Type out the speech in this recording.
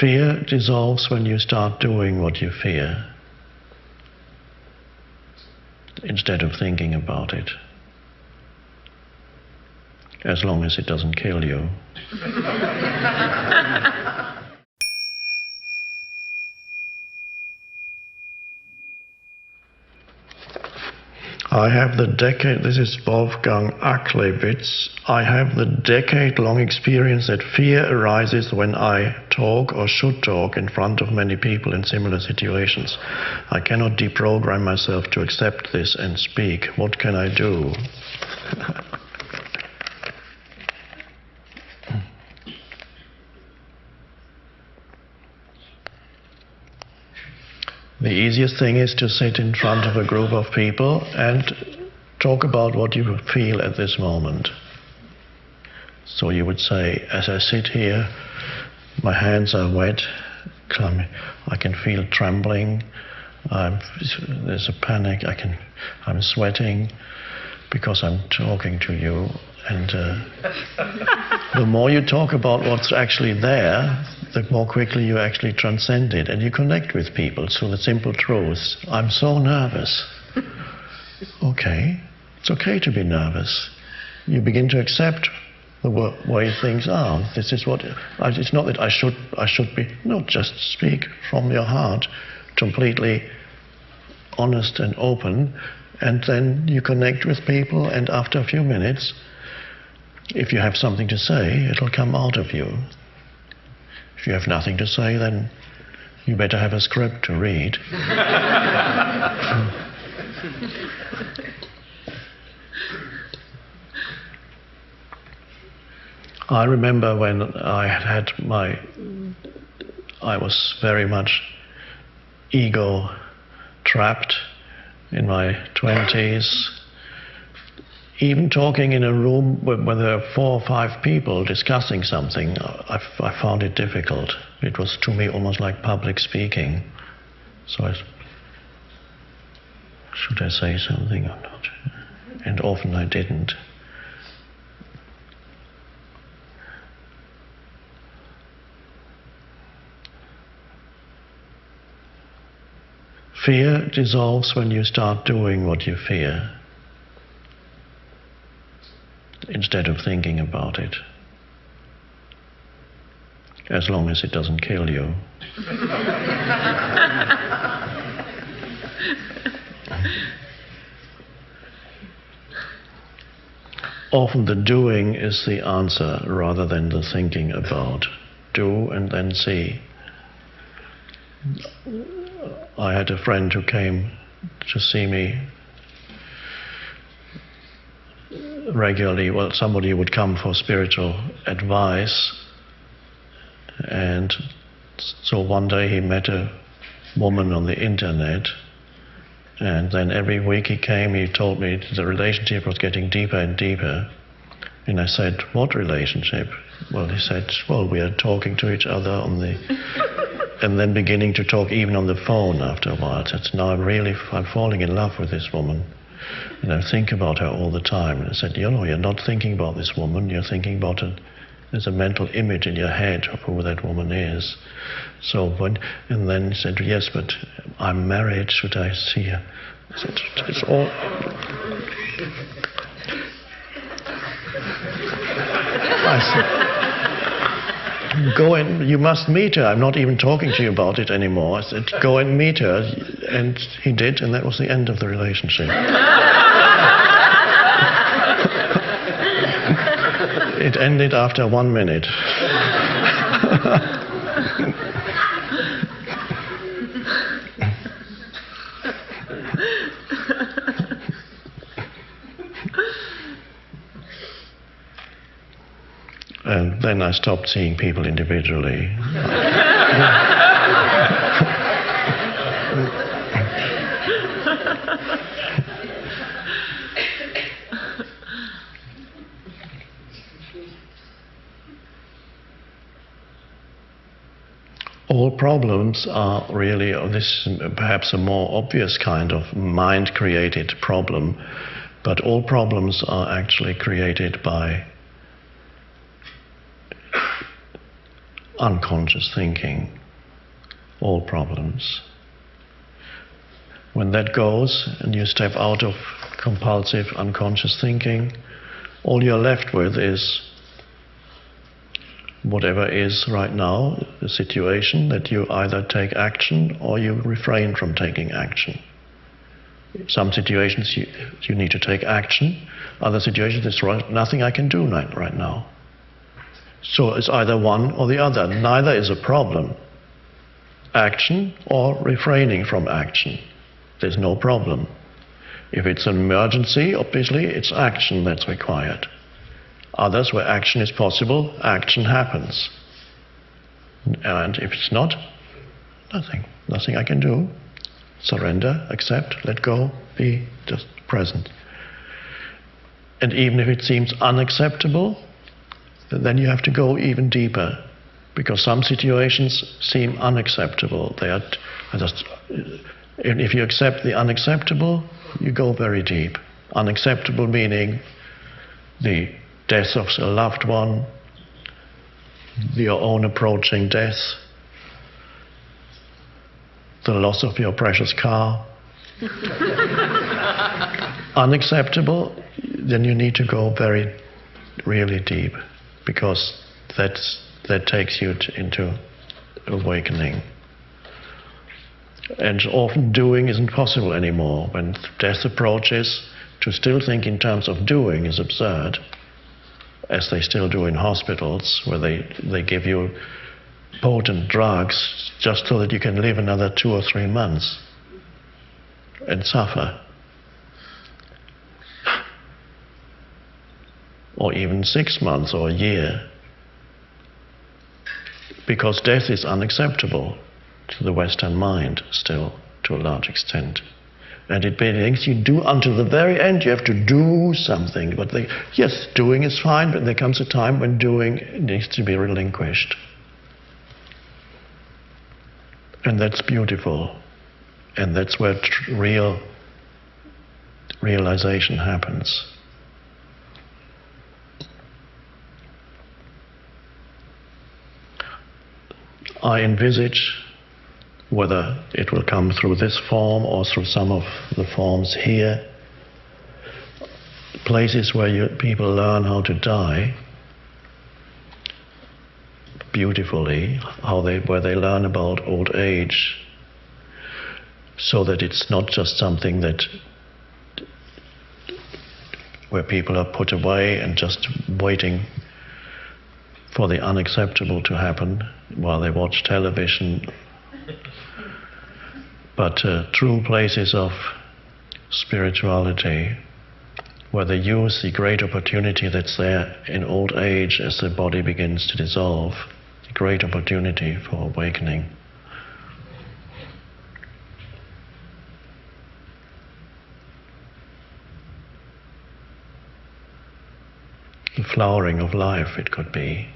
Fear dissolves when you start doing what you fear, instead of thinking about it, as long as it doesn't kill you. I have the decade, this is Wolfgang Aklewitz, I have the decade-long experience that fear arises when I talk or should talk in front of many people in similar situations. I cannot deprogram myself to accept this and speak. What can I do? The easiest thing is to sit in front of a group of people and talk about what you feel at this moment. So you would say, as I sit here, my hands are wet, I can feel trembling, there's a panic, I'm sweating because I'm talking to you. And the more you talk about what's actually there, the more quickly you actually transcend it and you connect with people. So the simple truth, I'm so nervous. Okay, it's okay to be nervous. You begin to accept the way things are. This is what, it's not that I should be, no, just speak from your heart, completely honest and open, and then you connect with people, and after a few minutes, if you have something to say, it'll come out of you. If you have nothing to say, then you better have a script to read. I remember when I was very much ego trapped in my 20s. Even talking in a room where there are 4 or 5 people discussing something, I found it difficult. It was to me almost like public speaking. So should I say something or not? And often I didn't. Fear dissolves when you start doing what you fear, instead of thinking about it, as long as it doesn't kill you. Often the doing is the answer rather than the thinking about. Do and then see. I had a friend who came to see me regularly. Well, somebody would come for spiritual advice, and so one day he met a woman on the internet, and then every week he came, he told me the relationship was getting deeper and deeper. And I said, what relationship? Well, he said, well, we are talking to each other on the and then beginning to talk even on the phone after a while. I said, now I'm falling in love with this woman. And I think about her all the time. And I said, you know, you're not thinking about this woman, you're thinking about there's a mental image in your head of who that woman is. So and then he said, yes, but I'm married, should I see her? I said, it's all... I said, go and you must meet her. I'm not even talking to you about it anymore. I said, go and meet her. And he did, and that was the end of the relationship. It ended after 1 minute. And then I stopped seeing people individually. All problems are really, this is perhaps a more obvious kind of mind-created problem, but all problems are actually created by unconscious thinking, all problems. When that goes and you step out of compulsive unconscious thinking, all you're left with is whatever is right now, the situation, that you either take action or you refrain from taking action. Some situations you need to take action, other situations there's nothing I can do right now. So it's either one or the other. Neither is a problem. Action or refraining from action. There's no problem. If it's an emergency, obviously it's action that's required. Others, where action is possible, action happens. And if it's not, nothing. Nothing I can do. Surrender, accept, let go, be just present. And even if it seems unacceptable, then you have to go even deeper, because some situations seem unacceptable. They are just, if you accept the unacceptable, you go very deep. Unacceptable meaning the death of a loved one, your own approaching death, the loss of your precious car. Unacceptable, then you need to go really deep, because that takes you into awakening. And often doing isn't possible anymore. When death approaches, to still think in terms of doing is absurd, as they still do in hospitals, where they give you potent drugs just so that you can live another 2 or 3 months and suffer. Or even 6 months or a year. Because death is unacceptable to the Western mind still, to a large extent. And it means you do until the very end, you have to do something. But yes, doing is fine, but there comes a time when doing needs to be relinquished. And that's beautiful. And that's where real realization happens. I envisage, whether it will come through this form or through some of the forms here, places where people learn how to die beautifully, where they learn about old age, so that it's not just something where people are put away and just waiting for the unacceptable to happen while they watch television, but true places of spirituality, where they use the great opportunity that's there in old age as the body begins to dissolve, the great opportunity for awakening. The flowering of life, it could be.